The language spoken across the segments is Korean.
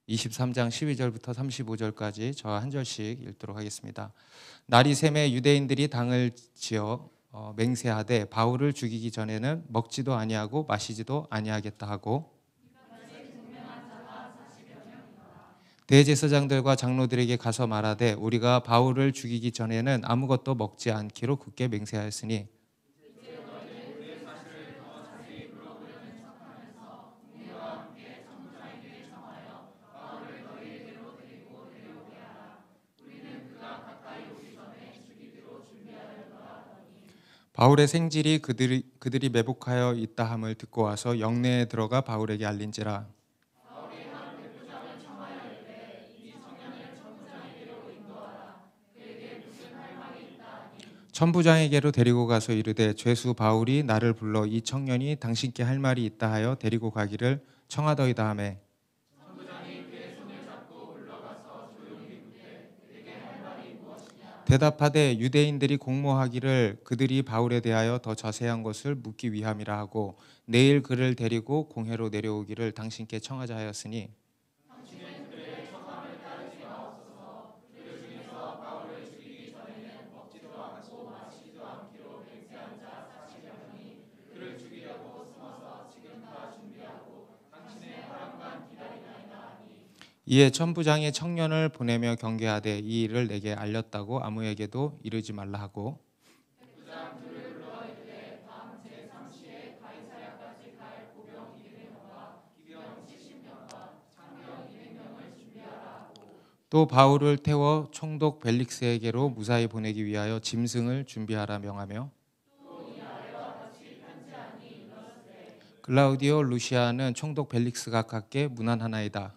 (23장) 12절부터 (35절까지) 저와 한 절씩 읽도록 하겠습니다. 날이 새매 유대인들이 당을 지어 맹세하되 바울을 죽이기 전에는 먹지도 아니하고 마시지도 아니하겠다 하고, 대제사장들과 장로들에게 가서 말하되 우리가 바울을 죽이기 전에는 아무것도 먹지 않기로 굳게 맹세하였으니, 바울의 생질이 그들이 매복하여 있다 함을 듣고 와서 영내에 들어가 바울에게 알린지라. 천부장에게로 데리고 가서 이르되 죄수 바울이 나를 불러 이 청년이 당신께 할 말이 있다 하여 데리고 가기를 청하더이다 하매, 대답하되 유대인들이 공모하기를 그들이 바울에 대하여 더 자세한 것을 묻기 위함이라 하고 내일 그를 데리고 공회로 내려오기를 당신께 청하자 하였으니, 이에 천부장이 청년을 보내며 경계하되 이 일을 내게 알렸다고 아무에게도 이르지 말라 하고, 또 바울을 태워 총독 벨릭스에게로 무사히 보내기 위하여 짐승을 준비하라 명하며, 글라우디오 루시아는 총독 벨릭스가 각게 문안하나이다.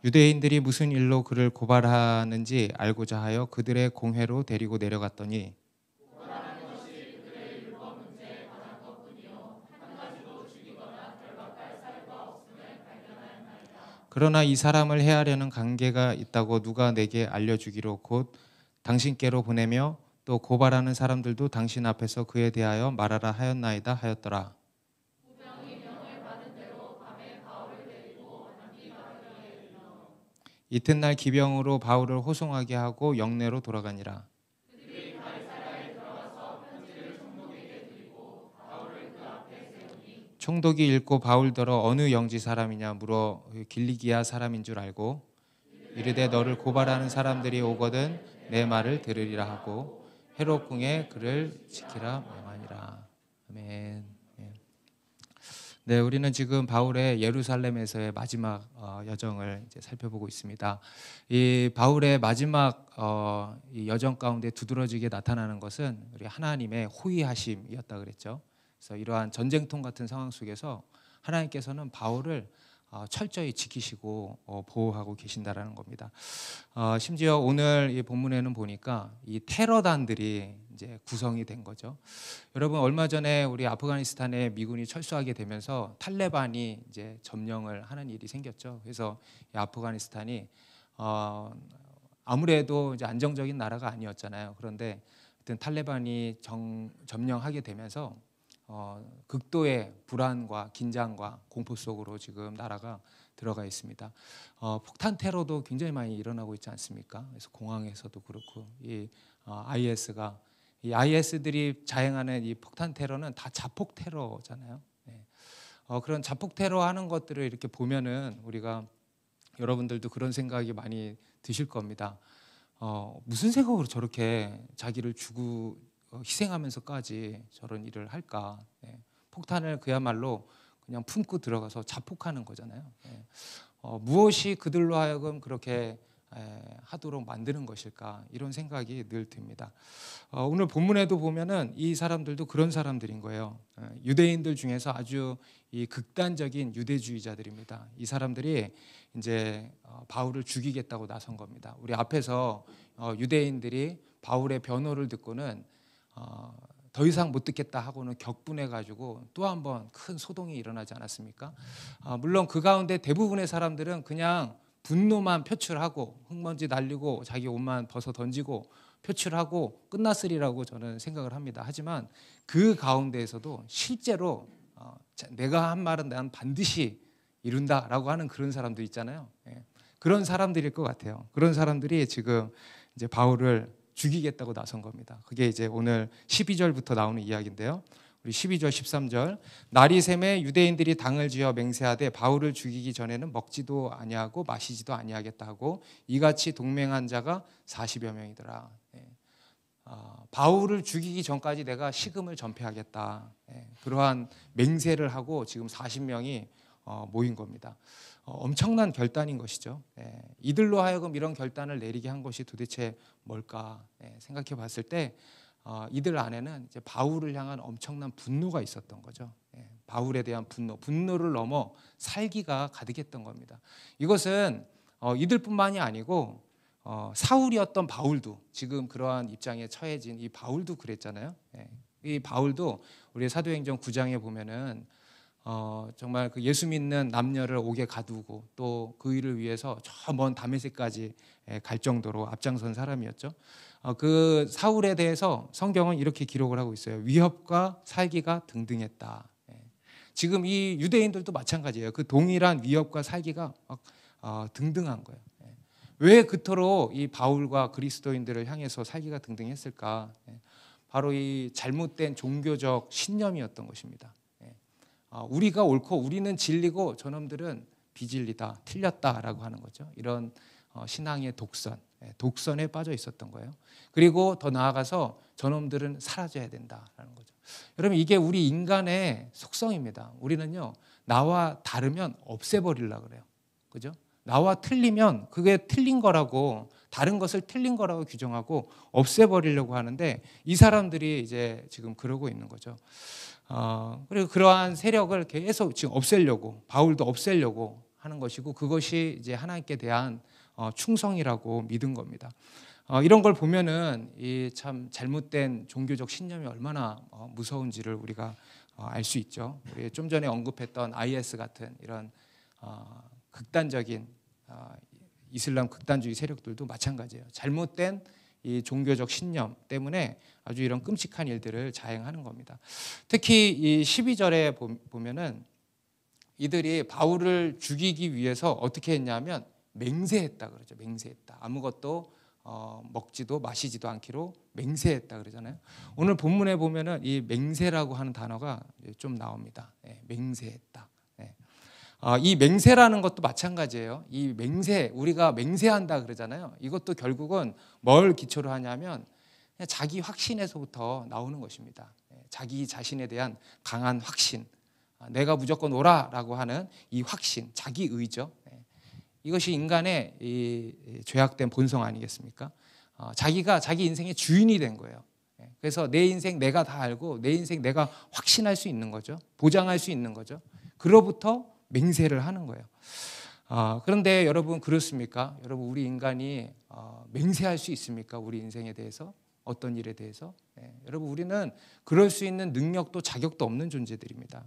유대인들이 무슨 일로 그를 고발하는지 알고자 하여 그들의 공회로 데리고 내려갔더니, 그러나 이 사람을 해하려는 관계가 있다고 누가 내게 알려주기로 곧 당신께로 보내며 또 고발하는 사람들도 당신 앞에서 그에 대하여 말하라 하였나이다 하였더라. 이튿날 기병으로 바울을 호송하게 하고 영내로 돌아가니라. 총독이 읽고 바울더러 어느 영지 사람이냐 물어 길리기아 사람인 줄 알고 이르되 너를 고발하는 사람들이 오거든 내 말을 들으리라 하고 헤롯 궁에 그를 지키라 명하니라. 아멘. 네, 우리는 지금 바울의 예루살렘에서의 마지막 여정을 이제 살펴보고 있습니다. 이 바울의 마지막 이 여정 가운데 두드러지게 나타나는 것은 우리 하나님의 호위하심이었다 그랬죠. 그래서 이러한 전쟁통 같은 상황 속에서 하나님께서는 바울을 철저히 지키시고 보호하고 계신다라는 겁니다. 심지어 오늘 이 본문에는 보니까 이 테러단들이 이제 구성이 된 거죠. 여러분 얼마 전에 우리 아프가니스탄에 미군이 철수하게 되면서 탈레반이 이제 점령을 하는 일이 생겼죠. 그래서 이 아프가니스탄이 아무래도 이제 안정적인 나라가 아니었잖아요. 그런데 하여튼 탈레반이 점령하게 되면서 극도의 불안과 긴장과 공포 속으로 지금 나라가 들어가 있습니다. 폭탄 테러도 굉장히 많이 일어나고 있지 않습니까? 그래서 공항에서도 그렇고 이 IS들이 자행하는 이 폭탄 테러는 다 자폭 테러잖아요. 네. 그런 자폭 테러 하는 것들을 이렇게 보면은 우리가 여러분들도 그런 생각이 많이 드실 겁니다. 무슨 생각으로 저렇게 자기를 희생하면서까지 저런 일을 할까? 네. 폭탄을 그야말로 그냥 품고 들어가서 자폭하는 거잖아요. 네. 무엇이 그들로 하여금 그렇게 하도록 만드는 것일까? 이런 생각이 늘 듭니다. 오늘 본문에도 보면은 이 사람들도 그런 사람들인 거예요. 유대인들 중에서 아주 이 극단적인 유대주의자들입니다. 이 사람들이 이제 바울을 죽이겠다고 나선 겁니다. 우리 앞에서 유대인들이 바울의 변호를 듣고는 더 이상 못 듣겠다 하고는 격분해 가지고 또 한 번 큰 소동이 일어나지 않았습니까? 물론 그 가운데 대부분의 사람들은 그냥 분노만 표출하고 흙먼지 날리고 자기 옷만 벗어 던지고 표출하고 끝났으리라고 저는 생각을 합니다. 하지만 그 가운데에서도 실제로 내가 한 말은 난 반드시 이룬다라고 하는 그런 사람들 있잖아요. 그런 사람들일 것 같아요. 그런 사람들이 지금 이제 바울을 죽이겠다고 나선 겁니다. 그게 이제 오늘 12절부터 나오는 이야기인데요. 우리 12절 13절 날이 샘에 유대인들이 당을 지어 맹세하되 바울을 죽이기 전에는 먹지도 아니하고 마시지도 아니하겠다 하고 이같이 동맹한 자가 40여 명이더라. 바울을 죽이기 전까지 내가 식음을 전폐하겠다. 그러한 맹세를 하고 지금 40명이 모인 겁니다. 엄청난 결단인 것이죠. 이들로 하여금 이런 결단을 내리게 한 것이 도대체 뭘까 생각해 봤을 때 이들 안에는 이제 바울을 향한 엄청난 분노가 있었던 거죠. 바울에 대한 분노를 넘어 살기가 가득했던 겁니다. 이것은 이들뿐만이 아니고 사울이었던 바울도 지금 그러한 입장에 처해진 이 바울도 그랬잖아요. 이 바울도 우리 사도행전 9장에 보면은 정말 그 예수 믿는 남녀를 옥에 가두고 또 그 일을 위해서 저 먼 다메섹까지 갈 정도로 앞장선 사람이었죠. 그 사울에 대해서 성경은 이렇게 기록을 하고 있어요. 위협과 살기가 등등했다. 지금 이 유대인들도 마찬가지예요. 그 동일한 위협과 살기가 등등한 거예요. 왜 그토록 이 바울과 그리스도인들을 향해서 살기가 등등했을까? 바로 이 잘못된 종교적 신념이었던 것입니다. 우리가 옳고 우리는 진리고 저놈들은 비진리다, 틀렸다라고 하는 거죠. 이런 신앙의 독선에 빠져 있었던 거예요. 그리고 더 나아가서 저놈들은 사라져야 된다라는 거죠. 여러분 이게 우리 인간의 속성입니다. 우리는요 나와 다르면 없애버리려고 그래요. 그죠? 나와 틀리면 그게 틀린 거라고 다른 것을 틀린 거라고 규정하고 없애버리려고 하는데 이 사람들이 이제 지금 그러고 있는 거죠. 그리고 그러한 세력을 계속 지금 없애려고 바울도 없애려고 하는 것이고 그것이 이제 하나님께 대한 충성이라고 믿은 겁니다. 이런 걸 보면은 이 참 잘못된 종교적 신념이 얼마나 무서운지를 우리가 알 수 있죠. 우리 좀 전에 언급했던 IS 같은 이런 극단적인 이슬람 극단주의 세력들도 마찬가지예요. 잘못된 이 종교적 신념 때문에 아주 이런 끔찍한 일들을 자행하는 겁니다. 특히 이 12절에 보면은 이들이 바울을 죽이기 위해서 어떻게 했냐면 맹세했다 그러죠. 맹세했다. 아무것도 먹지도 마시지도 않기로 맹세했다 그러잖아요. 오늘 본문에 보면은 이 맹세라고 하는 단어가 좀 나옵니다. 맹세했다. 이 맹세라는 것도 마찬가지예요. 이 맹세, 우리가 맹세한다 그러잖아요. 이것도 결국은 뭘 기초로 하냐면 그냥 자기 확신에서부터 나오는 것입니다. 자기 자신에 대한 강한 확신, 내가 무조건 옳아라고 하는 이 확신, 자기 의죠. 이것이 인간의 이 죄악된 본성 아니겠습니까? 자기가 자기 인생의 주인이 된 거예요. 그래서 내 인생 내가 다 알고 내 인생 내가 확신할 수 있는 거죠. 보장할 수 있는 거죠. 그로부터 맹세를 하는 거예요. 그런데 여러분 그렇습니까? 여러분 우리 인간이 맹세할 수 있습니까? 우리 인생에 대해서 어떤 일에 대해서? 여러분 우리는 그럴 수 있는 능력도 자격도 없는 존재들입니다.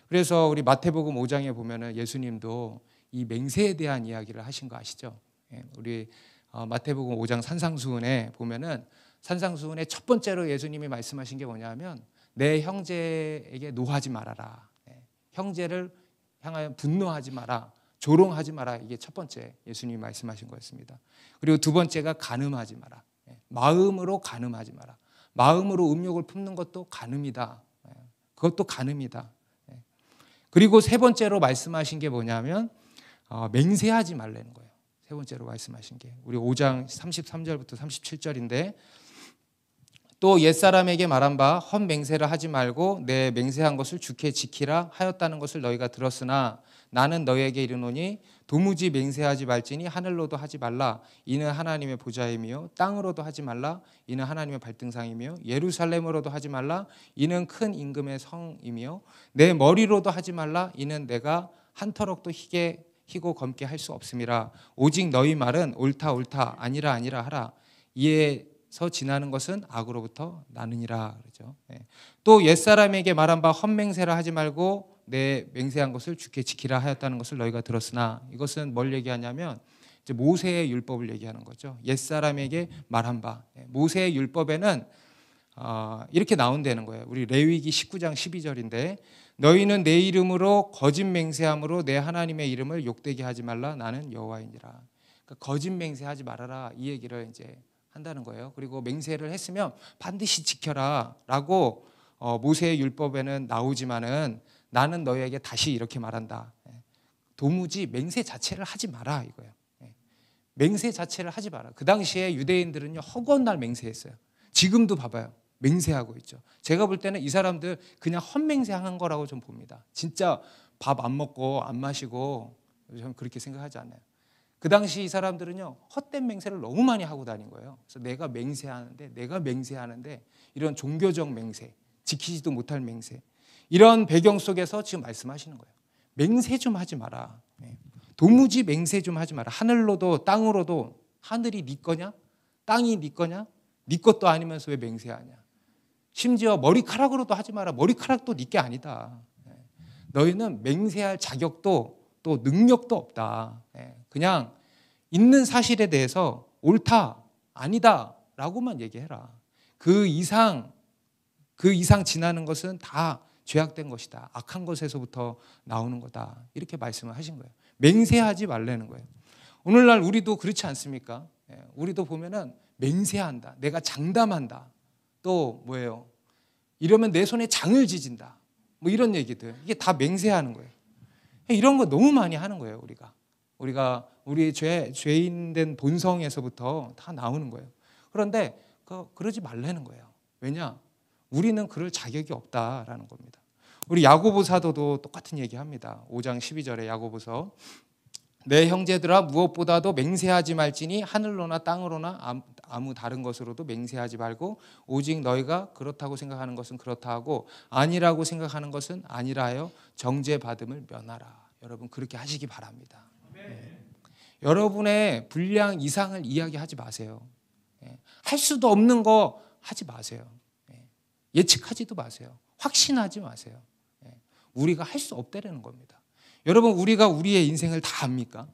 그래서 우리 마태복음 5장에 보면은 예수님도 이 맹세에 대한 이야기를 하신 거 아시죠? 우리 마태복음 5장 산상수훈에 보면은 산상수훈의 첫 번째로 예수님이 말씀하신 게 뭐냐면 내 형제에게 노하지 말아라. 형제를 향하여 분노하지 마라. 조롱하지 마라. 이게 첫 번째 예수님이 말씀하신 거였습니다. 그리고 두 번째가 간음하지 마라. 마음으로 간음하지 마라. 마음으로 음욕을 품는 것도 간음이다. 그것도 간음이다. 그리고 세 번째로 말씀하신 게 뭐냐면 맹세하지 말라는 거예요. 세 번째로 말씀하신 게 우리 5장 33절부터 37절인데 또 옛사람에게 말한 바 헛맹세를 하지 말고 내 맹세한 것을 주께 지키라 하였다는 것을 너희가 들었으나 나는 너희에게 이르노니 도무지 맹세하지 말지니 하늘로도 하지 말라 이는 하나님의 보좌임이요 땅으로도 하지 말라 이는 하나님의 발등상이며 예루살렘으로도 하지 말라 이는 큰 임금의 성이며 내 머리로도 하지 말라 이는 내가 한터럭도 희고 검게 할 수 없음이라 오직 너희 말은 옳다 옳다 아니라 아니라 하라 이에서 지나는 것은 악으로부터 나느니라 그러죠. 또 옛사람에게 말한 바 헛맹세라 하지 말고 내 맹세한 것을 주께 지키라 하였다는 것을 너희가 들었으나 이것은 뭘 얘기하냐면 이제 모세의 율법을 얘기하는 거죠. 옛사람에게 말한 바. 모세의 율법에는 이렇게 나온다는 거예요. 우리 레위기 19장 12절인데 너희는 내 이름으로 거짓 맹세함으로 내 하나님의 이름을 욕되게 하지 말라. 나는 여호와이니라. 그러니까 거짓 맹세하지 말아라. 이 얘기를 이제 한다는 거예요. 그리고 맹세를 했으면 반드시 지켜라라고 모세의 율법에는 나오지만은 나는 너희에게 다시 이렇게 말한다. 도무지 맹세 자체를 하지 마라 이거예요. 맹세 자체를 하지 마라. 그 당시에 유대인들은요 허구한 날 맹세했어요. 지금도 봐봐요. 맹세하고 있죠. 제가 볼 때는 이 사람들 그냥 헛맹세한 거라고 좀 봅니다. 진짜 밥 안 먹고 안 마시고 저는 그렇게 생각하지 않아요. 그 당시 이 사람들은요 헛된 맹세를 너무 많이 하고 다닌 거예요. 그래서 내가 맹세하는데 이런 종교적 맹세, 지키지도 못할 맹세, 이런 배경 속에서 지금 말씀하시는 거예요. 맹세 좀 하지 마라. 도무지 맹세 좀 하지 마라. 하늘로도 땅으로도. 하늘이 네 거냐? 땅이 네 거냐? 네 것도 아니면서 왜 맹세하냐? 심지어 머리카락으로도 하지 마라. 머리카락도 네 게 아니다. 너희는 맹세할 자격도 또 능력도 없다. 그냥 있는 사실에 대해서 옳다, 아니다 라고만 얘기해라. 그 이상 지나는 것은 다 죄악된 것이다. 악한 것에서부터 나오는 거다. 이렇게 말씀을 하신 거예요. 맹세하지 말라는 거예요. 오늘날 우리도 그렇지 않습니까? 우리도 보면은 맹세한다. 내가 장담한다. 또 뭐예요? 이러면 내 손에 장을 지진다. 뭐 이런 얘기들. 이게 다 맹세하는 거예요. 이런 거 너무 많이 하는 거예요, 우리가 우리의 죄인된 본성에서부터 다 나오는 거예요. 그런데 그러지 말라는 거예요. 왜냐? 우리는 그럴 자격이 없다라는 겁니다. 우리 야고보 사도도 똑같은 얘기합니다. 5장 12절에 야고보서 내 형제들아 무엇보다도 맹세하지 말지니 하늘로나 땅으로나 아무 다른 것으로도 맹세하지 말고 오직 너희가 그렇다고 생각하는 것은 그렇다 하고 아니라고 생각하는 것은 아니라 하여 정죄받음을 면하라. 여러분 그렇게 하시기 바랍니다. 여러분의 분량 이상을 이야기하지 마세요. 할 수도 없는 거 하지 마세요. 예측하지도 마세요. 확신하지 마세요. 우리가 할 수 없다라는 겁니다. 여러분 우리가 우리의 인생을 다 압니까?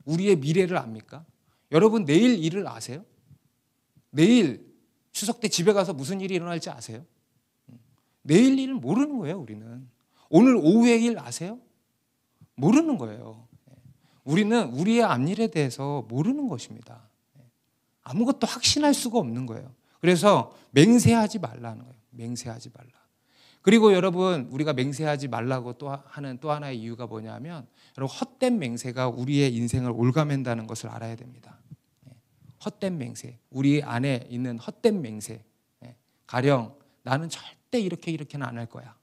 우리의 미래를 압니까? 여러분 내일 일을 아세요? 내일 추석 때 집에 가서 무슨 일이 일어날지 아세요? 내일 일을 모르는 거예요. 우리는. 오늘 오후의 일 아세요? 모르는 거예요. 우리는 우리의 앞일에 대해서 모르는 것입니다. 아무것도 확신할 수가 없는 거예요. 그래서 맹세하지 말라는 거예요. 맹세하지 말라. 그리고 여러분 우리가 맹세하지 말라고 하는 또 하나의 이유가 뭐냐면 여러분 헛된 맹세가 우리의 인생을 올가맨다는 것을 알아야 됩니다. 헛된 맹세, 우리 안에 있는 헛된 맹세. 가령 나는 절대 이렇게는 안 할 거야.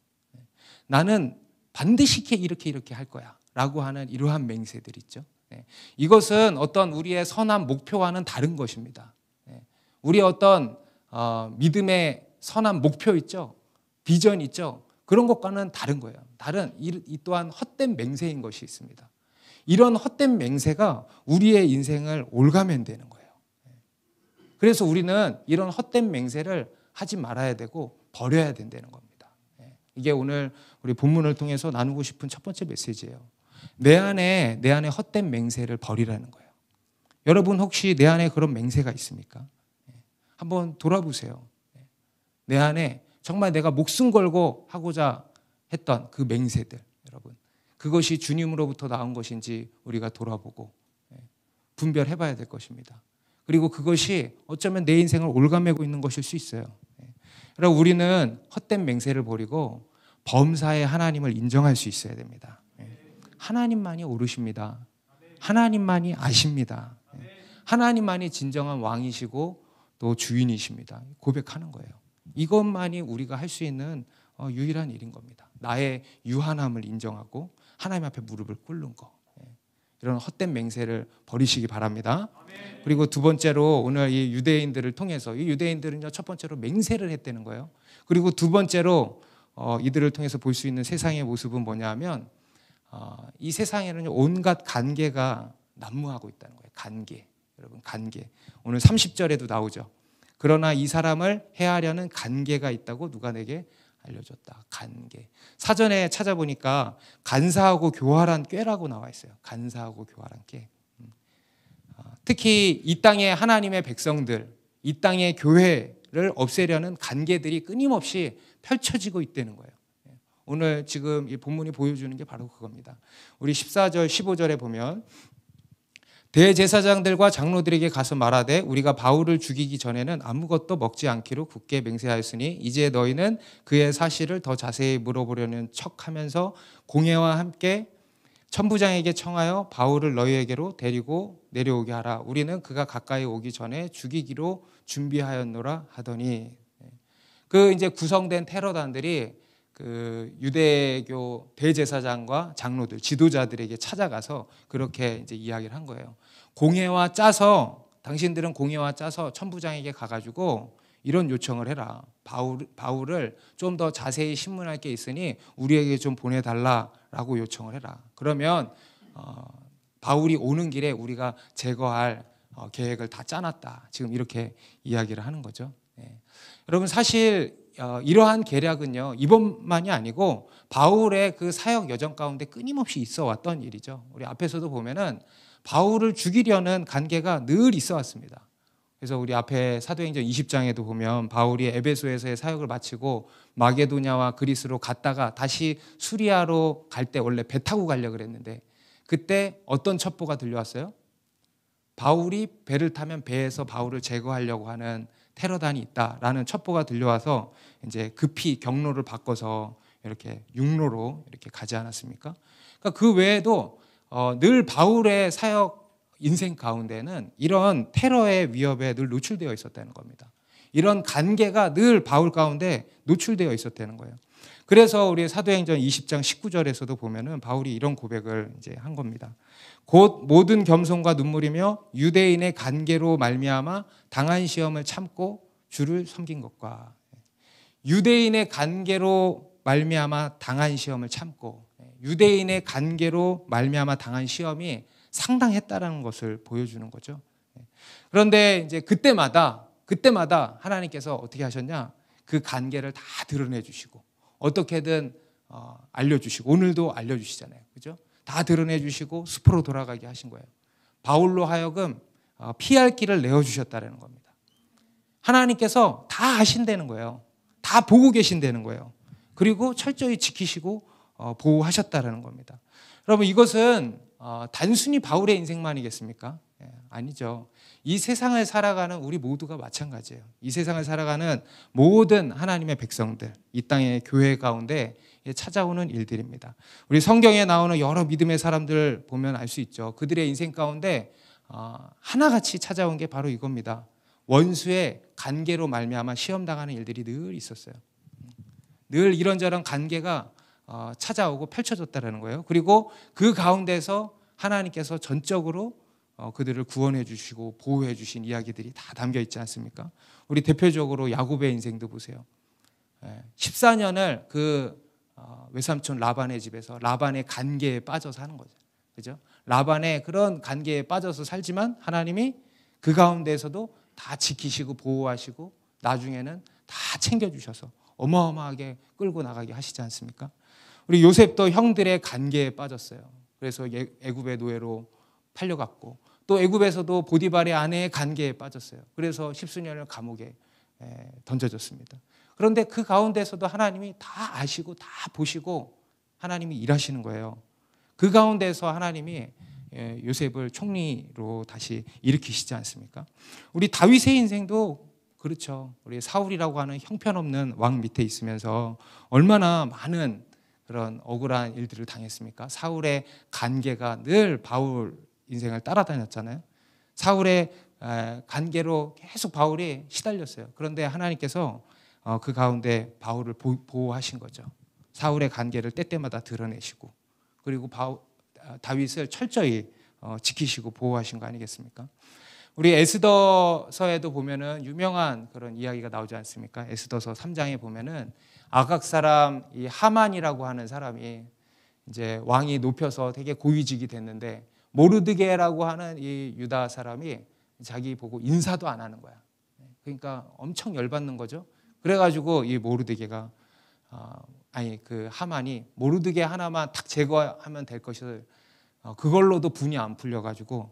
나는 반드시 이렇게 할 거야 라고 하는 이러한 맹세들 있죠. 이것은 어떤 우리의 선한 목표와는 다른 것입니다. 우리의 어떤 믿음의 선한 목표 있죠. 비전 있죠. 그런 것과는 다른 거예요. 다른 이 또한 헛된 맹세인 것이 있습니다. 이런 헛된 맹세가 우리의 인생을 올가맨다는 거예요. 그래서 우리는 이런 헛된 맹세를 하지 말아야 되고 버려야 된다는 겁니다. 이게 오늘 우리 본문을 통해서 나누고 싶은 첫 번째 메시지예요. 내 안에 헛된 맹세를 버리라는 거예요. 여러분 혹시 내 안에 그런 맹세가 있습니까? 한번 돌아보세요. 내 안에 정말 내가 목숨 걸고 하고자 했던 그 맹세들, 여러분 그것이 주님으로부터 나온 것인지 우리가 돌아보고 분별해 봐야 될 것입니다. 그리고 그것이 어쩌면 내 인생을 올가매고 있는 것일 수 있어요. 여러분 우리는 헛된 맹세를 버리고 범사의 하나님을 인정할 수 있어야 됩니다. 하나님만이 옳으십니다. 하나님만이 아십니다. 하나님만이 진정한 왕이시고 또 주인이십니다. 고백하는 거예요. 이것만이 우리가 할 수 있는 유일한 일인 겁니다. 나의 유한함을 인정하고 하나님 앞에 무릎을 꿇는 거. 이런 헛된 맹세를 버리시기 바랍니다. 그리고 두 번째로 오늘 이 유대인들을 통해서 이 유대인들은요 첫 번째로 맹세를 했다는 거예요. 그리고 두 번째로 이들을 통해서 볼 수 있는 세상의 모습은 뭐냐면 이 세상에는 온갖 간계가 난무하고 있다는 거예요. 간계. 여러분 간계. 오늘 30절에도 나오죠. 그러나 이 사람을 해하려는 간계가 있다고 누가 내게 알려줬다. 간계. 사전에 찾아보니까 간사하고 교활한 꾀라고 나와 있어요. 간사하고 교활한 꾀. 특히 이 땅의 하나님의 백성들, 이 땅의 교회를 없애려는 간계들이 끊임없이 펼쳐지고 있다는 거예요. 오늘 지금 이 본문이 보여주는 게 바로 그겁니다. 우리 14절, 15절에 보면 대제사장들과 장로들에게 가서 말하되 우리가 바울을 죽이기 전에는 아무것도 먹지 않기로 굳게 맹세하였으니 이제 너희는 그의 사실을 더 자세히 물어보려는 척하면서 공회와 함께 천부장에게 청하여 바울을 너희에게로 데리고 내려오게 하라. 우리는 그가 가까이 오기 전에 죽이기로 준비하였노라 하더니, 그 이제 구성된 테러단들이 그 유대교 대제사장과 장로들, 지도자들에게 찾아가서 그렇게 이제 이야기를 한 거예요. 공회와 짜서, 당신들은 공회와 짜서 천부장에게 가가지고 이런 요청을 해라. 바울을 좀 더 자세히 신문할 게 있으니 우리에게 좀 보내달라라고 요청을 해라. 그러면 바울이 오는 길에 우리가 제거할 계획을 다 짜놨다. 지금 이렇게 이야기를 하는 거죠. 여러분, 사실 이러한 계략은요, 이번만이 아니고 바울의 그 사역 여정 가운데 끊임없이 있어 왔던 일이죠. 우리 앞에서도 보면은 바울을 죽이려는 간계가 늘 있어 왔습니다. 그래서 우리 앞에 사도행전 20장에도 보면 바울이 에베소에서의 사역을 마치고 마게도냐와 그리스로 갔다가 다시 수리아로 갈 때 원래 배 타고 가려고 그랬는데 그때 어떤 첩보가 들려왔어요? 바울이 배를 타면 배에서 바울을 제거하려고 하는 테러단이 있다라는 첩보가 들려와서 이제 급히 경로를 바꿔서 이렇게 육로로 이렇게 가지 않았습니까? 그러니까 그 외에도 늘 바울의 사역 인생 가운데는 이런 테러의 위협에 늘 노출되어 있었다는 겁니다. 이런 간계가 늘 바울 가운데 노출되어 있었다는 거예요. 그래서 우리 사도행전 20장 19절에서도 보면은 바울이 이런 고백을 이제 한 겁니다. 곧 모든 겸손과 눈물이며 유대인의 간계로 말미암아 당한 시험을 참고 주를 섬긴 것과, 유대인의 간계로 말미암아 당한 시험을 참고, 유대인의 간계로 말미암아 당한 시험이 상당했다라는 것을 보여주는 거죠. 그런데 이제 그때마다 하나님께서 어떻게 하셨냐? 그 간계를 다 드러내 주시고 어떻게든 알려주시고, 오늘도 알려주시잖아요. 그죠? 다 드러내 주시고 숲으로 돌아가게 하신 거예요. 바울로 하여금 피할 길을 내어주셨다는 겁니다. 하나님께서 다 아신다는 거예요. 다 보고 계신다는 거예요. 그리고 철저히 지키시고 보호하셨다는 겁니다. 여러분, 이것은 단순히 바울의 인생만이겠습니까? 아니죠. 이 세상을 살아가는 우리 모두가 마찬가지예요. 이 세상을 살아가는 모든 하나님의 백성들, 이 땅의 교회 가운데 찾아오는 일들입니다. 우리 성경에 나오는 여러 믿음의 사람들 보면 알 수 있죠. 그들의 인생 가운데 하나같이 찾아온 게 바로 이겁니다. 원수의 간계로 말미암아 시험당하는 일들이 늘 있었어요. 늘 이런저런 간계가 찾아오고 펼쳐졌다는 거예요. 그리고 그 가운데서 하나님께서 전적으로 그들을 구원해 주시고 보호해 주신 이야기들이 다 담겨 있지 않습니까? 우리 대표적으로 야곱의 인생도 보세요. 14년을 그 외삼촌 라반의 집에서 라반의 간계에 빠져 사는 거죠. 그죠? 라반의 그런 간계에 빠져서 살지만 하나님이 그 가운데에서도 다 지키시고 보호하시고 나중에는 다 챙겨주셔서 어마어마하게 끌고 나가게 하시지 않습니까? 우리 요셉도 형들의 간계에 빠졌어요. 그래서 애굽의 노예로 팔려갔고, 또 애굽에서도 보디발의 아내의 간계에 빠졌어요. 그래서 십수년을 감옥에 던져졌습니다. 그런데 그 가운데서도 하나님이 다 아시고 다 보시고 하나님이 일하시는 거예요. 그 가운데서 하나님이 요셉을 총리로 다시 일으키시지 않습니까? 우리 다윗의 인생도 그렇죠. 우리 사울이라고 하는 형편없는 왕 밑에 있으면서 얼마나 많은 그런 억울한 일들을 당했습니까? 사울의 간계가 늘 바울 인생을 따라다녔잖아요. 사울의 간계로 계속 바울이 시달렸어요. 그런데 하나님께서 그 가운데 바울을 보호하신 거죠. 사울의 간계를 때때마다 드러내시고, 그리고 다윗을 철저히 지키시고 보호하신 거 아니겠습니까? 우리 에스더서에도 보면은 유명한 그런 이야기가 나오지 않습니까? 에스더서 3장에 보면은 아각 사람 이 하만이라고 하는 사람이 이제 왕이 높여서 되게 고위직이 됐는데 모르드게라고 하는 이 유다 사람이 자기 보고 인사도 안 하는 거야. 그러니까 엄청 열받는 거죠. 그래가지고 이 모르드게가 그 하만이 모르드게 하나만 딱 제거하면 될 것을 그걸로도 분이 안 풀려가지고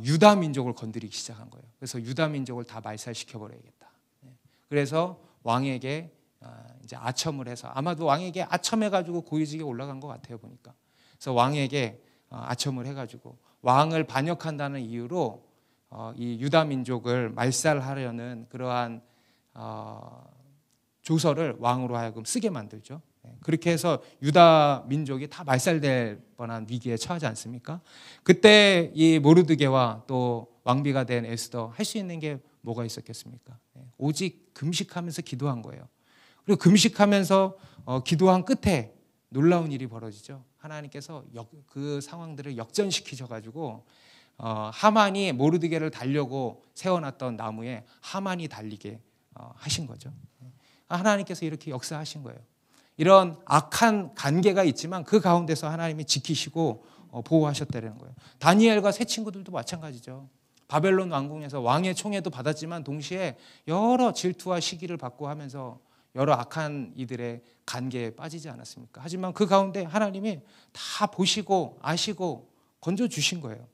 유다 민족을 건드리기 시작한 거예요. 그래서 유다 민족을 다 말살시켜 버려야겠다. 그래서 왕에게 이제 아첨을 해서, 아마도 왕에게 아첨해가지고 고위직에 올라간 것 같아요 보니까. 그래서 왕에게 아첨을 해가지고 왕을 반역한다는 이유로 이 유다 민족을 말살하려는 그러한 조서를 왕으로 하여금 쓰게 만들죠. 그렇게 해서 유다 민족이 다 말살될 뻔한 위기에 처하지 않습니까? 그때 이 모르드게와 또 왕비가 된 에스더 할 수 있는 게 뭐가 있었겠습니까? 오직 금식하면서 기도한 거예요. 그리고 금식하면서 기도한 끝에 놀라운 일이 벌어지죠. 하나님께서 그 상황들을 역전시키셔가지고 하만이 모르드게를 달려고 세워놨던 나무에 하만이 달리게 하신 거죠. 하나님께서 이렇게 역사하신 거예요. 이런 악한 관계가 있지만 그 가운데서 하나님이 지키시고 보호하셨다는 거예요. 다니엘과 세 친구들도 마찬가지죠. 바벨론 왕궁에서 왕의 총애도 받았지만 동시에 여러 질투와 시기를 받고 하면서 여러 악한 이들의 관계에 빠지지 않았습니까? 하지만 그 가운데 하나님이 다 보시고 아시고 건져주신 거예요.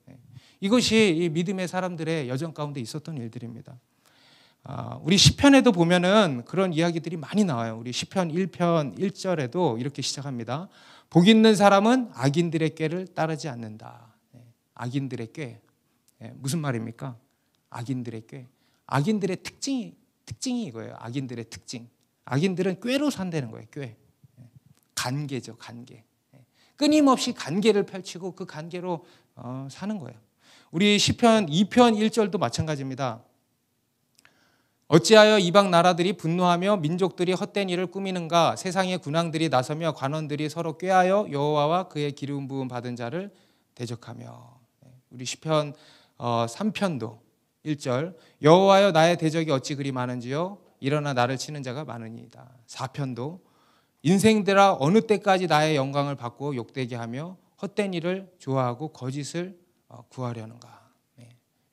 이것이 이 믿음의 사람들의 여정 가운데 있었던 일들입니다. 우리 시편에도 보면은 그런 이야기들이 많이 나와요. 우리 시편 1편 1절에도 이렇게 시작합니다. 복 있는 사람은 악인들의 꾀를 따르지 않는다. 악인들의 꾀. 무슨 말입니까? 악인들의 꾀. 악인들의 특징이 이거예요. 악인들의 특징. 악인들은 꾀로 산다는 거예요. 꾀. 관계죠, 관계. 끊임없이 관계를 펼치고 그 관계로 사는 거예요. 우리 시편 2편 1절도 마찬가지입니다. 어찌하여 이방 나라들이 분노하며 민족들이 헛된 일을 꾸미는가? 세상의 군왕들이 나서며 관원들이 서로 꾀하여 여호와와 그의 기름 부음 받은 자를 대적하며. 우리 시편 3편도 1절 여호와여 나의 대적이 어찌 그리 많은지요? 일어나 나를 치는 자가 많으니이다. 4편도 인생들아 어느 때까지 나의 영광을 받고 욕되게 하며 헛된 일을 좋아하고 거짓을 구하려는가?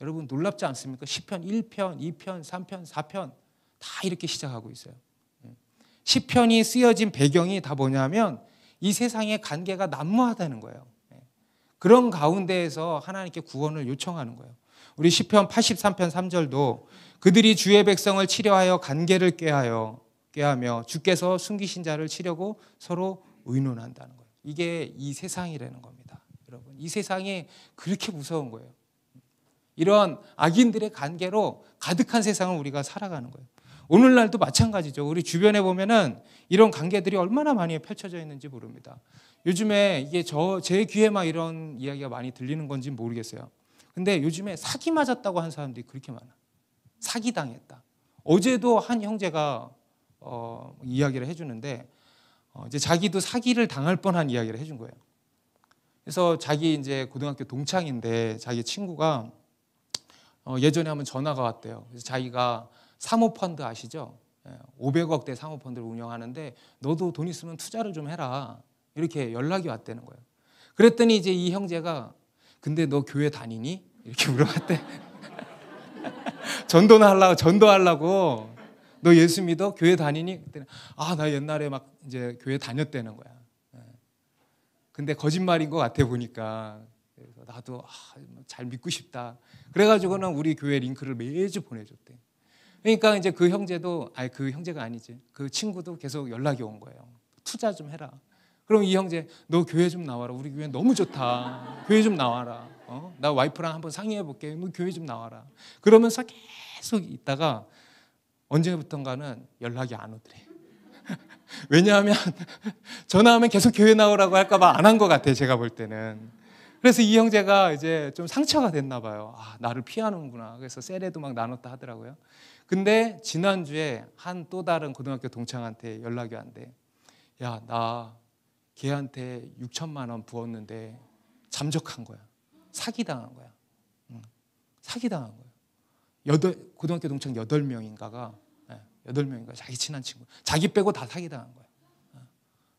여러분 놀랍지 않습니까? 시편 1편, 2편, 3편, 4편 다 이렇게 시작하고 있어요. 시편이 쓰여진 배경이 다 뭐냐면 이 세상의 관계가 난무하다는 거예요. 그런 가운데에서 하나님께 구원을 요청하는 거예요. 우리 시편 83편 3절도 그들이 주의 백성을 치려하여 관계를 꾀하며 주께서 숨기신 자를 치려고 서로 의논한다는 거예요. 이게 이 세상이라는 겁니다. 여러분 이 세상이 그렇게 무서운 거예요. 이런 악인들의 관계로 가득한 세상을 우리가 살아가는 거예요. 오늘날도 마찬가지죠. 우리 주변에 보면은 이런 관계들이 얼마나 많이 펼쳐져 있는지 모릅니다. 요즘에 이게 제 귀에만 이런 이야기가 많이 들리는 건지 모르겠어요. 근데 요즘에 사기 맞았다고 하는 사람들이 그렇게 많아. 사기 당했다. 어제도 한 형제가 이야기를 해주는데 이제 자기도 사기를 당할 뻔한 이야기를 해준 거예요. 그래서 자기 이제 고등학교 동창인데 자기 친구가 예전에 한번 전화가 왔대요. 그래서 자기가 사모펀드 아시죠? 500억대 사모펀드를 운영하는데 너도 돈 있으면 투자를 좀 해라. 이렇게 연락이 왔다는 거예요. 그랬더니 이제 이 형제가 근데 너 교회 다니니? 이렇게 물어봤대. 전도하려고 너 예수 믿어? 교회 다니니? 그랬더니 나 옛날에 막 이제 교회 다녔다는 거야. 근데 거짓말인 것 같아 보니까. 그래서 나도 잘 믿고 싶다. 그래가지고는 우리 교회 링크를 매주 보내줬대. 그러니까 이제 그 형제도 그 형제가 아니지. 그 친구도 계속 연락이 온 거예요. 투자 좀 해라. 그럼 이 형제 너 교회 좀 나와라. 우리 교회 너무 좋다. 교회 좀 나와라. 나 와이프랑 한번 상의해 볼게. 너 교회 좀 나와라. 그러면서 계속 있다가 언제부턴가는 연락이 안 오더래. 왜냐하면 전화하면 계속 교회 나오라고 할까 봐 안 한 것 같아. 제가 볼 때는. 그래서 이 형제가 이제 좀 상처가 됐나 봐요. 나를 피하는구나. 그래서 셀에도 막 나눴다 하더라고요. 근데 지난주에 한 또 다른 고등학교 동창한테 연락이 왔는데 야, 나 걔한테 6천만 원 부었는데 잠적한 거야. 사기당한 거야. 사기당한 거야. 고등학교 동창 8명인가가 8명인가 자기 친한 친구. 자기 빼고 다 사기당한 거야.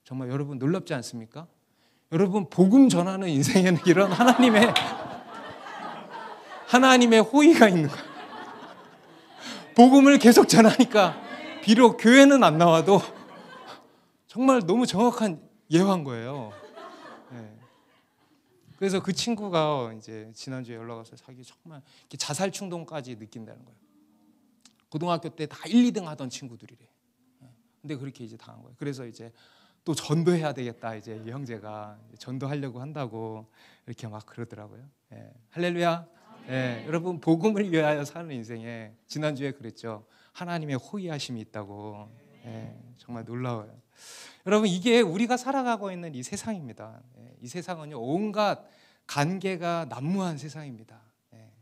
정말 여러분 놀랍지 않습니까? 여러분 복음 전하는 인생에는 이런 하나님의 호의가 있는 거예요. 복음을 계속 전하니까 비록 교회는 안 나와도 정말 너무 정확한 예화인 거예요. 그래서 그 친구가 이제 지난주에 연락 와서 자기 정말 자살 충동까지 느낀다는 거예요. 고등학교 때 다 1, 2등 하던 친구들이래. 근데 그렇게 이제 당한 거예요. 그래서 이제 또 전도해야 되겠다. 이제 이 형제가 전도하려고 한다고 이렇게 막 그러더라고요. 예. 할렐루야. 예. 여러분 복음을 위하여 사는 인생에 지난주에 그랬죠. 하나님의 호의하심이 있다고. 예. 정말 놀라워요. 여러분 이게 우리가 살아가고 있는 이 세상입니다. 예. 이 세상은요 온갖 관계가 난무한 세상입니다. 예.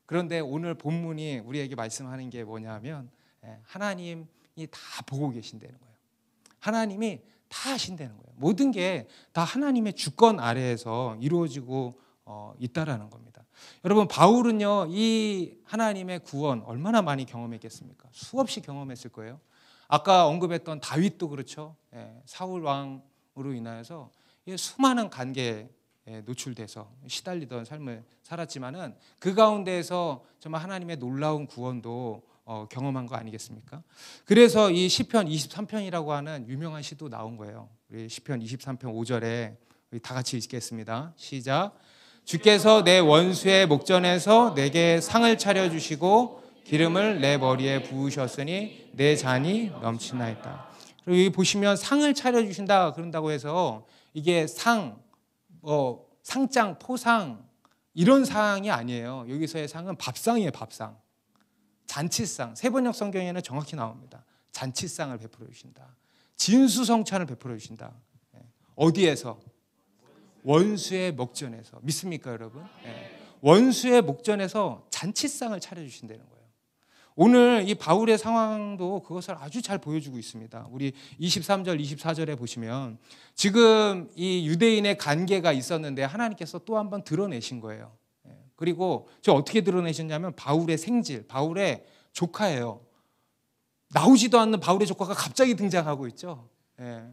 그런데 오늘 본문이 우리에게 말씀하는 게 뭐냐면 하나님이 다 보고 계신다는 거예요. 하나님이 다 하신다는 거예요. 모든 게 다 하나님의 주권 아래에서 이루어지고 있다라는 겁니다. 여러분 바울은요 이 하나님의 구원 얼마나 많이 경험했겠습니까? 수없이 경험했을 거예요. 아까 언급했던 다윗도 그렇죠. 사울 왕으로 인하여서 수많은 관계에 노출돼서 시달리던 삶을 살았지만은 그 가운데에서 정말 하나님의 놀라운 구원도 경험한 거 아니겠습니까? 그래서 이 시편 23편이라고 하는 유명한 시도 나온 거예요. 우리 시편 23편 5절에 우리 다 같이 읽겠습니다. 시작. 주께서 내 원수의 목전에서 내게 상을 차려주시고 기름을 내 머리에 부으셨으니 내 잔이 넘치나이다. 그리고 여기 보시면 상을 차려주신다 그런다고 해서 이게 상장, 포상 이런 상이 아니에요. 여기서의 상은 밥상이에요. 밥상. 잔치상. 세번역 성경에는 정확히 나옵니다. 잔치상을 베풀어 주신다. 진수성찬을 베풀어 주신다. 어디에서? 원수의 목전에서. 믿습니까 여러분? 원수의 목전에서 잔치상을 차려주신다는 거예요. 오늘 이 바울의 상황도 그것을 아주 잘 보여주고 있습니다. 우리 23절, 24절에 보시면 지금 이 유대인의 관계가 있었는데 하나님께서 또 한 번 드러내신 거예요. 그리고 저 어떻게 드러내셨냐면 바울의 생질, 바울의 조카예요. 나오지도 않는 바울의 조카가 갑자기 등장하고 있죠. 그러니까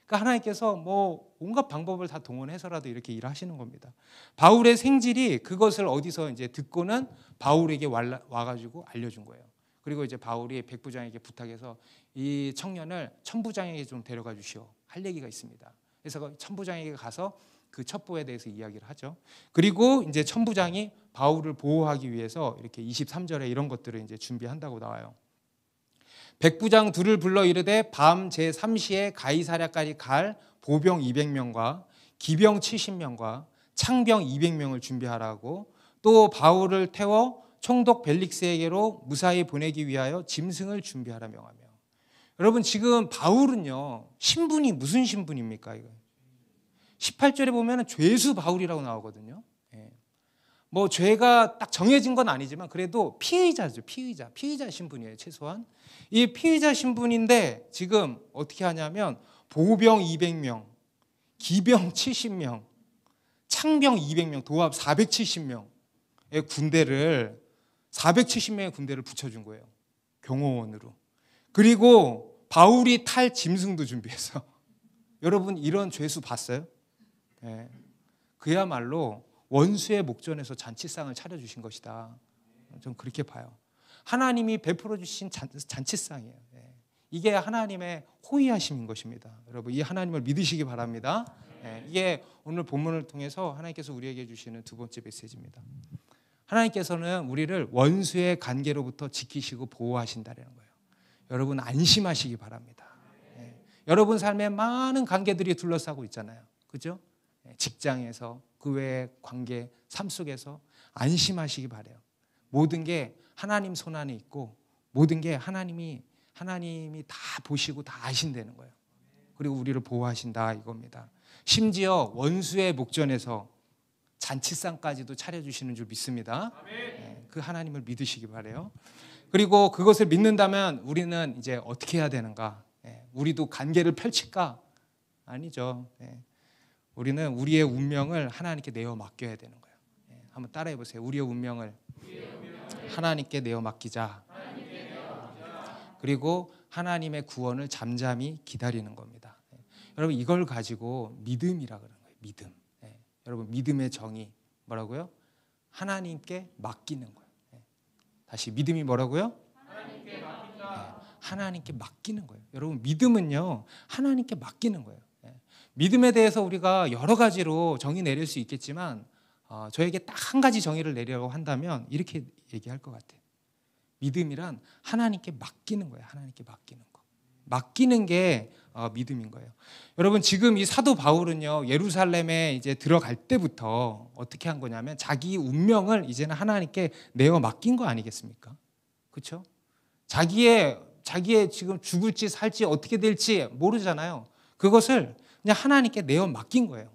하나님께서 뭐 온갖 방법을 다 동원해서라도 이렇게 일하시는 겁니다. 바울의 생질이 그것을 어디서 이제 듣고는 바울에게 와가지고 알려준 거예요. 그리고 이제 바울이 백부장에게 부탁해서 이 청년을 천부장에게 좀 데려가 주시오. 할 얘기가 있습니다. 그래서 천부장에게 가서 그 첩보에 대해서 이야기를 하죠. 그리고 이제 천부장이 바울을 보호하기 위해서 이렇게 23절에 이런 것들을 이제 준비한다고 나와요. 백부장 둘을 불러 이르되 밤 제3시에 가이사랴까지 갈 보병 200명과 기병 70명과 창병 200명을 준비하라고 또 바울을 태워 총독 벨릭스에게로 무사히 보내기 위하여 짐승을 준비하라 명하며. 여러분 지금 바울은요 신분이 무슨 신분입니까? 이거 18절에 보면 죄수 바울이라고 나오거든요. 뭐 죄가 딱 정해진 건 아니지만 그래도 피의자죠. 피의자 신분이에요. 최소한 이 피의자 신분인데 지금 어떻게 하냐면 보병 200명, 기병 70명, 창병 200명, 도합 470명의 군대를 470명의 군대를 붙여준 거예요. 경호원으로. 그리고 바울이 탈 짐승도 준비해서 여러분 이런 죄수 봤어요? 그야말로 원수의 목전에서 잔치상을 차려주신 것이다. 저는 그렇게 봐요. 하나님이 베풀어 주신 잔치상이에요. 이게 하나님의 호의하심인 것입니다. 여러분 이 하나님을 믿으시기 바랍니다. 이게 오늘 본문을 통해서 하나님께서 우리에게 주시는 두 번째 메시지입니다. 하나님께서는 우리를 원수의 관계로부터 지키시고 보호하신다는 거예요. 여러분 안심하시기 바랍니다. 여러분 삶에 많은 관계들이 둘러싸고 있잖아요. 그죠? 직장에서 그 외의 관계, 삶 속에서 안심하시기 바라요. 모든 게 하나님 손 안에 있고 모든 게 하나님이 다 보시고 다 아신다는 거예요. 그리고 우리를 보호하신다 이겁니다. 심지어 원수의 목전에서 잔치상까지도 차려주시는 줄 믿습니다. 그 하나님을 믿으시기 바라요. 그리고 그것을 믿는다면 우리는 이제 어떻게 해야 되는가? 우리도 관계를 펼칠까? 아니죠. 우리는 우리의 운명을 하나님께 내어 맡겨야 되는 거예요. 한번 따라해 보세요. 우리의 운명을 하나님께 내어 맡기자. 그리고 하나님의 구원을 잠잠히 기다리는 겁니다. 여러분 이걸 가지고 믿음이라 그러는 거예요. 믿음. 여러분 믿음의 정의 뭐라고요? 하나님께 맡기는 거예요. 다시 믿음이 뭐라고요? 하나님께 맡긴다. 하나님께 맡기는 거예요. 여러분 믿음은요 하나님께 맡기는 거예요. 믿음에 대해서 우리가 여러 가지로 정의 내릴 수 있겠지만 저에게 딱 한 가지 정의를 내려고 한다면 이렇게 얘기할 것 같아요. 믿음이란 하나님께 맡기는 거예요. 하나님께 맡기는 거. 맡기는 게 믿음인 거예요. 여러분, 지금 이 사도 바울은요, 예루살렘에 이제 들어갈 때부터 어떻게 한 거냐면 자기 운명을 이제는 하나님께 내어 맡긴 거 아니겠습니까? 그렇죠? 자기의 지금 죽을지 살지 어떻게 될지 모르잖아요. 그것을 그냥 하나님께 내어 맡긴 거예요.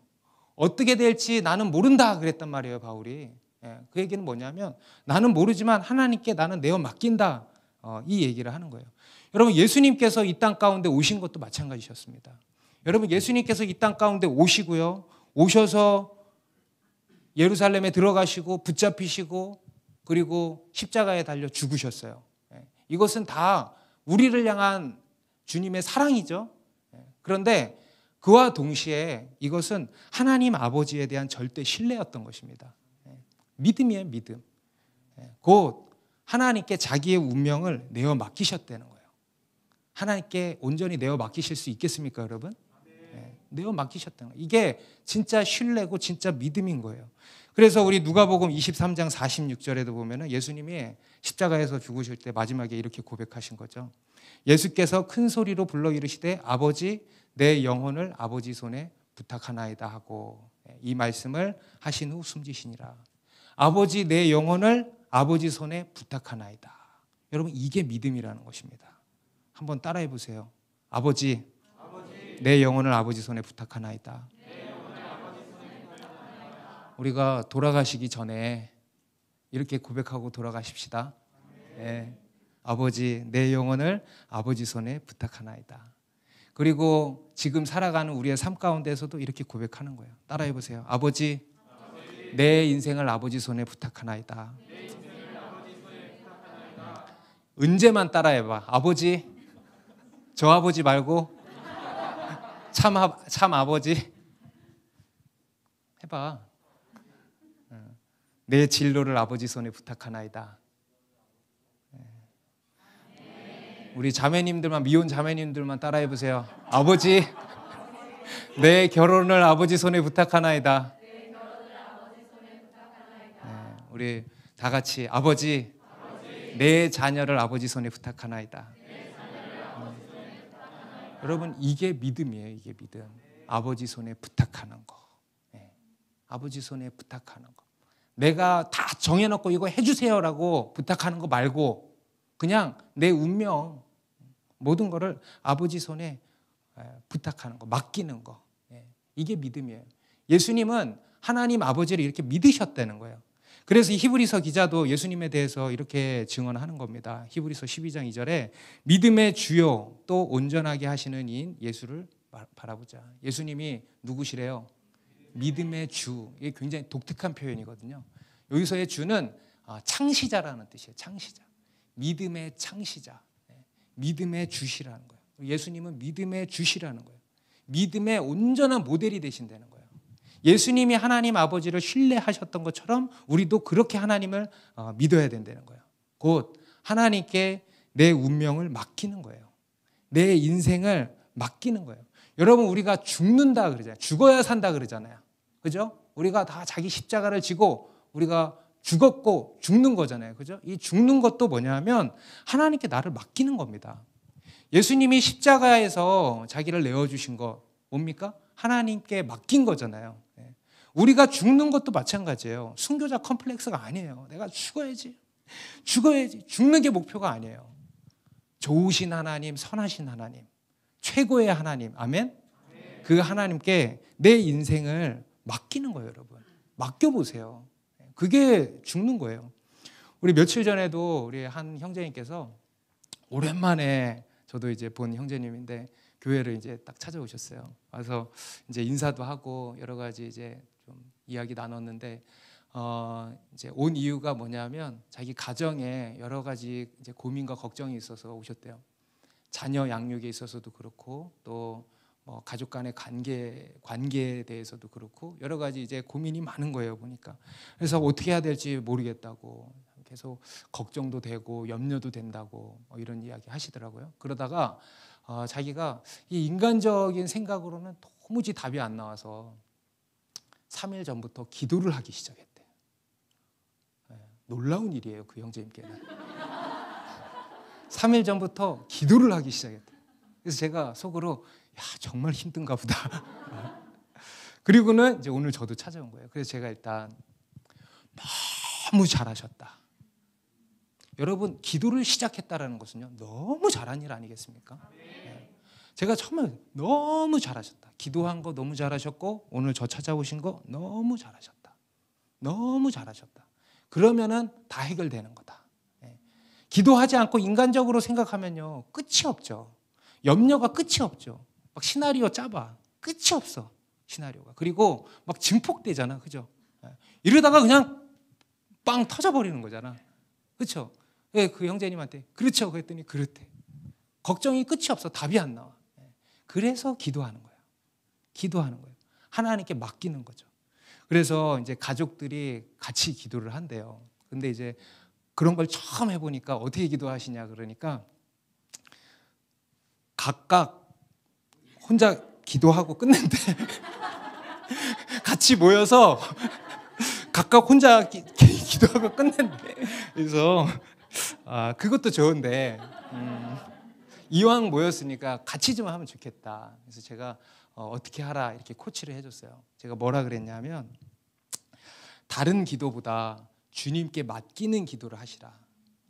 어떻게 될지 나는 모른다 그랬단 말이에요, 바울이. 그 얘기는 뭐냐면 나는 모르지만 하나님께 나는 내어 맡긴다, 이 얘기를 하는 거예요. 여러분, 예수님께서 이 땅 가운데 오신 것도 마찬가지셨습니다. 여러분, 예수님께서 이 땅 가운데 오시고요, 오셔서 예루살렘에 들어가시고 붙잡히시고 그리고 십자가에 달려 죽으셨어요. 이것은 다 우리를 향한 주님의 사랑이죠. 그런데 그와 동시에 이것은 하나님 아버지에 대한 절대 신뢰였던 것입니다. 믿음이에요, 믿음. 곧 하나님께 자기의 운명을 내어 맡기셨다는 거예요. 하나님께 온전히 내어 맡기실 수 있겠습니까, 여러분? 내어 맡기셨다는 거예요. 이게 진짜 신뢰고 진짜 믿음인 거예요. 그래서 우리 누가복음 23장 46절에도 보면은 예수님이 십자가에서 죽으실 때 마지막에 이렇게 고백하신 거죠. 예수께서 큰 소리로 불러 이르시되 아버지 내 영혼을 아버지 손에 부탁하나이다 하고 이 말씀을 하신 후 숨지시니라. 아버지 내 영혼을 아버지 손에 부탁하나이다. 여러분, 이게 믿음이라는 것입니다. 한번 따라해 보세요. 아버지, 내 영혼을 아버지 손에 부탁하나이다. 우리가 돌아가시기 전에 이렇게 고백하고 돌아가십시다. 네. 아버지, 내 영혼을 아버지 손에 부탁하나이다. 그리고 지금 살아가는 우리의 삶 가운데서도 이렇게 고백하는 거예요. 따라해 보세요. 아버지, 내 인생을 아버지 손에 부탁하나이다. 언제만 따라해봐. 아버지, 저 아버지 말고 참 아버지 해봐. 내 진로를 아버지 손에 부탁하나이다. 우리 자매님들만, 미혼 자매님들만 따라해 보세요. 아버지, 내 결혼을 아버지 손에 부탁하나이다. 우리 다 같이 아버지, 내 자녀를 아버지 손에 부탁하나이다. 여러분, 이게 믿음이에요. 이게 믿음. 아버지 손에 부탁하는 거. 아버지 손에 부탁하는 거. 내가 다 정해놓고 이거 해주세요라고 부탁하는 거 말고 그냥 내 운명 모든 거를 아버지 손에 부탁하는 거, 맡기는 거. 이게 믿음이에요. 예수님은 하나님 아버지를 이렇게 믿으셨다는 거예요. 그래서 히브리서 기자도 예수님에 대해서 이렇게 증언하는 겁니다. 히브리서 12장 2절에 믿음의 주요 또 온전하게 하시는 이인 예수를 바라보자. 예수님이 누구시래요? 믿음의 주. 이게 굉장히 독특한 표현이거든요. 여기서의 주는 창시자라는 뜻이에요. 창시자. 믿음의 창시자. 믿음의 주시라는 거예요. 예수님은 믿음의 주시라는 거예요. 믿음의 온전한 모델이 되신다는 거예요. 예수님이 하나님 아버지를 신뢰하셨던 것처럼 우리도 그렇게 하나님을 믿어야 된다는 거예요. 곧 하나님께 내 운명을 맡기는 거예요. 내 인생을 맡기는 거예요. 여러분, 우리가 죽는다 그러잖아요. 죽어야 산다 그러잖아요. 그죠? 우리가 다 자기 십자가를 지고 우리가 죽었고 죽는 거잖아요. 그죠? 이 죽는 것도 뭐냐면 하나님께 나를 맡기는 겁니다. 예수님이 십자가에서 자기를 내어주신 거 뭡니까? 하나님께 맡긴 거잖아요. 우리가 죽는 것도 마찬가지예요. 순교자 컴플렉스가 아니에요. 내가 죽어야지. 죽는 게 목표가 아니에요. 좋으신 하나님, 선하신 하나님, 최고의 하나님, 아멘? 그 하나님께 내 인생을 맡기는 거예요, 여러분. 맡겨보세요. 그게 죽는 거예요. 우리 며칠 전에도 우리 한 형제님께서 오랜만에 저도 이제 본 형제님인데 교회를 이제 딱 찾아오셨어요. 와서 이제 인사도 하고 여러 가지 이제 좀 이야기 나눴는데 이제 온 이유가 뭐냐면 자기 가정에 여러 가지 이제 고민과 걱정이 있어서 오셨대요. 자녀 양육에 있어서도 그렇고 또 뭐 가족 간의 관계에 대해서도 그렇고 여러 가지 이제 고민이 많은 거예요, 보니까. 그래서 어떻게 해야 될지 모르겠다고 계속 걱정도 되고 염려도 된다고 이런 이야기 하시더라고요. 그러다가 자기가 이 인간적인 생각으로는 도무지 답이 안 나와서 3일 전부터 기도를 하기 시작했대요. 놀라운 일이에요, 그 형제님께는. 3일 전부터 기도를 하기 시작했대요. 그래서 제가 속으로 야, 정말 힘든가 보다. 그리고는 이제 오늘 저도 찾아온 거예요. 그래서 제가 일단 너무 잘하셨다. 여러분, 기도를 시작했다라는 것은요, 너무 잘한 일 아니겠습니까? 제가 정말 너무 잘하셨다. 기도한 거 너무 잘하셨고 오늘 저 찾아오신 거 너무 잘하셨다. 너무 잘하셨다. 그러면은 다 해결되는 거다. 기도하지 않고 인간적으로 생각하면요, 끝이 없죠. 염려가 끝이 없죠. 막 시나리오 짜봐. 끝이 없어, 시나리오가. 그리고 막 증폭되잖아, 그죠? 이러다가 그냥 빵 터져버리는 거잖아, 그렇죠? 그 형제님한테 그렇죠 그랬더니 그렇대. 걱정이 끝이 없어. 답이 안 나와. 그래서 기도하는 거예요. 기도하는 거예요. 하나님께 맡기는 거죠. 그래서 이제 가족들이 같이 기도를 한대요. 근데 이제 그런 걸 처음 해보니까 어떻게 기도하시냐 그러니까 각각 혼자 기도하고 끝낸대. 같이 모여서 각각 혼자 기도하고 끝낸대. 그래서 그것도 좋은데 이왕 모였으니까 같이 좀 하면 좋겠다. 그래서 제가 어떻게 하라 이렇게 코치를 해줬어요. 제가 뭐라 그랬냐면 다른 기도보다 주님께 맡기는 기도를 하시라.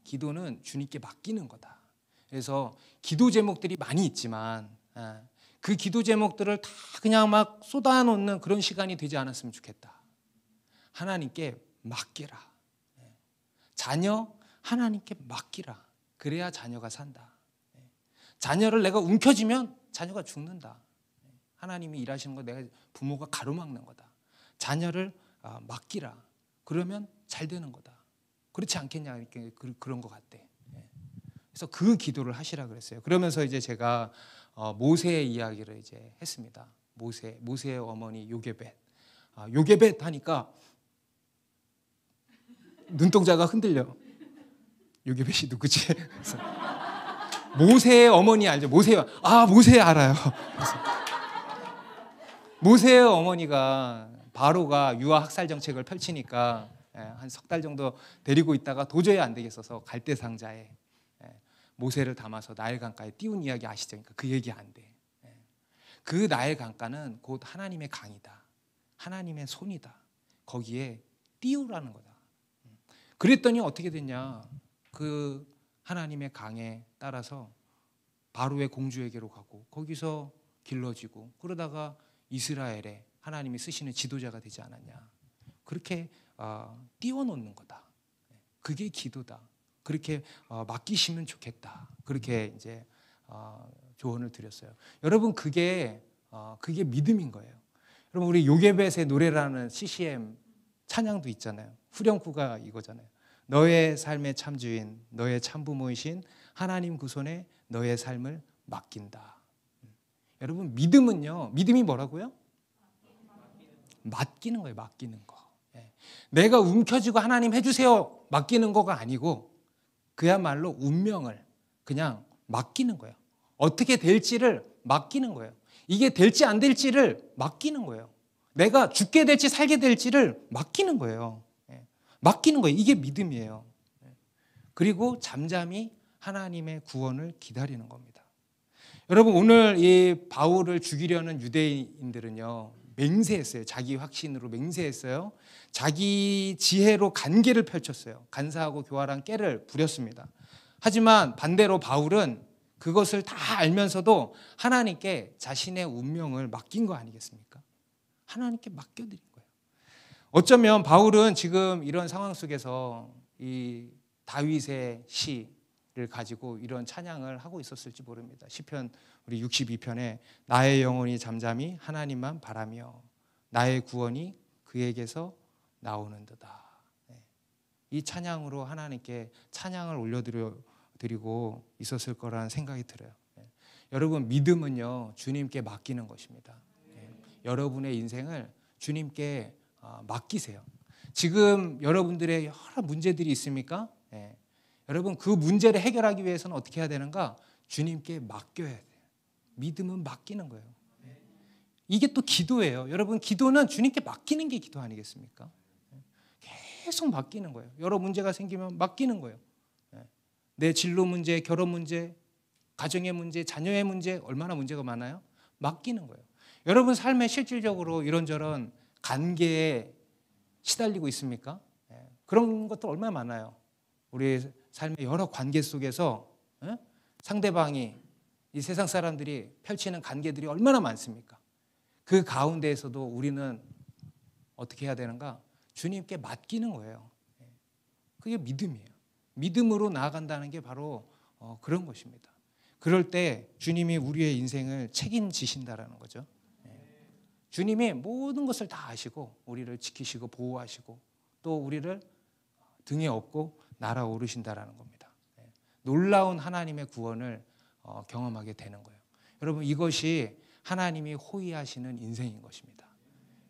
기도는 주님께 맡기는 거다. 그래서 기도 제목들이 많이 있지만 그 기도 제목들을 다 그냥 막 쏟아놓는 그런 시간이 되지 않았으면 좋겠다. 하나님께 맡기라. 자녀 하나님께 맡기라. 그래야 자녀가 산다. 자녀를 내가 움켜쥐면 자녀가 죽는다. 하나님이 일하시는 거 내가 부모가 가로막는 거다. 자녀를 맡기라. 그러면 잘 되는 거다. 그렇지 않겠냐 이렇게 그런 것 같대. 그래서 그 기도를 하시라 그랬어요. 그러면서 이제 제가 모세의 이야기를 이제 했습니다. 모세의 어머니 요게벳. 요게벳 하니까 눈동자가 흔들려. 요게벳이 누구지? 그래서 모세의 어머니 알죠? 모세 알아요. 모세의 어머니가 바로가 유아 학살 정책을 펼치니까 한 석 달 정도 데리고 있다가 도저히 안 되겠어서 갈대상자에 모세를 담아서 나일 강가에 띄운 이야기 아시죠? 그러니까 그 얘기 안 돼. 그 나일 강가는 곧 하나님의 강이다. 하나님의 손이다. 거기에 띄우라는 거다. 그랬더니 어떻게 됐냐? 그 하나님의 강에 따라서 바로의 공주에게로 가고 거기서 길러지고 그러다가 이스라엘에 하나님이 쓰시는 지도자가 되지 않았냐. 그렇게 띄워놓는 거다. 그게 기도다. 그렇게 맡기시면 좋겠다. 그렇게 이제 조언을 드렸어요. 여러분 그게 믿음인 거예요. 여러분 우리 요게벳의 노래라는 CCM 찬양도 있잖아요. 후렴구가 이거잖아요. 너의 삶의 참주인, 너의 참부모이신 하나님 그 손에 너의 삶을 맡긴다. 여러분 믿음은요. 믿음이 뭐라고요? 맡기는 거예요. 맡기는 거. 내가 움켜쥐고 하나님 해주세요. 맡기는 거가 아니고 그야말로 운명을 그냥 맡기는 거예요. 어떻게 될지를 맡기는 거예요. 이게 될지 안 될지를 맡기는 거예요. 내가 죽게 될지 살게 될지를 맡기는 거예요. 맡기는 거예요. 이게 믿음이에요. 그리고 잠잠히 하나님의 구원을 기다리는 겁니다. 여러분 오늘 이 바울을 죽이려는 유대인들은요. 맹세했어요. 자기 확신으로 맹세했어요. 자기 지혜로 간계를 펼쳤어요. 간사하고 교활한 깨를 부렸습니다. 하지만 반대로 바울은 그것을 다 알면서도 하나님께 자신의 운명을 맡긴 거 아니겠습니까? 하나님께 맡겨드린 거예요. 어쩌면 바울은 지금 이런 상황 속에서 이 다윗의 시를 가지고 이런 찬양을 하고 있었을지 모릅니다. 시편 우리 62편에 나의 영혼이 잠잠히 하나님만 바라며 나의 구원이 그에게서 나오는도다. 이 찬양으로 하나님께 찬양을 올려드리고 있었을 거라는 생각이 들어요. 여러분 믿음은요 주님께 맡기는 것입니다. 여러분의 인생을 주님께 맡기세요. 지금 여러분들의 여러 문제들이 있습니까? 여러분 그 문제를 해결하기 위해서는 어떻게 해야 되는가? 주님께 맡겨야 돼요. 믿음은 맡기는 거예요. 이게 또 기도예요. 여러분, 기도는 주님께 맡기는 게 기도 아니겠습니까? 계속 맡기는 거예요. 여러 문제가 생기면 맡기는 거예요. 내 진로 문제, 결혼 문제, 가정의 문제, 자녀의 문제, 얼마나 문제가 많아요? 맡기는 거예요. 여러분 삶에 실질적으로 이런저런 관계에 시달리고 있습니까? 그런 것도 얼마나 많아요. 우리 삶의 여러 관계 속에서 상대방이, 이 세상 사람들이 펼치는 관계들이 얼마나 많습니까? 그 가운데에서도 우리는 어떻게 해야 되는가? 주님께 맡기는 거예요. 그게 믿음이에요. 믿음으로 나아간다는 게 바로 그런 것입니다. 그럴 때 주님이 우리의 인생을 책임지신다라는 거죠. 주님이 모든 것을 다 아시고 우리를 지키시고 보호하시고 또 우리를 등에 업고 날아오르신다라는 겁니다. 놀라운 하나님의 구원을 경험하게 되는 거예요. 여러분, 이것이 하나님이 호위하시는 인생인 것입니다.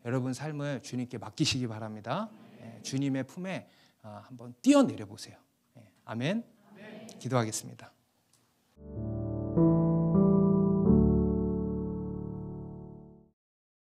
여러분 삶을 주님께 맡기시기 바랍니다. 주님의 품에 한번 뛰어내려 보세요. 아멘. 기도하겠습니다.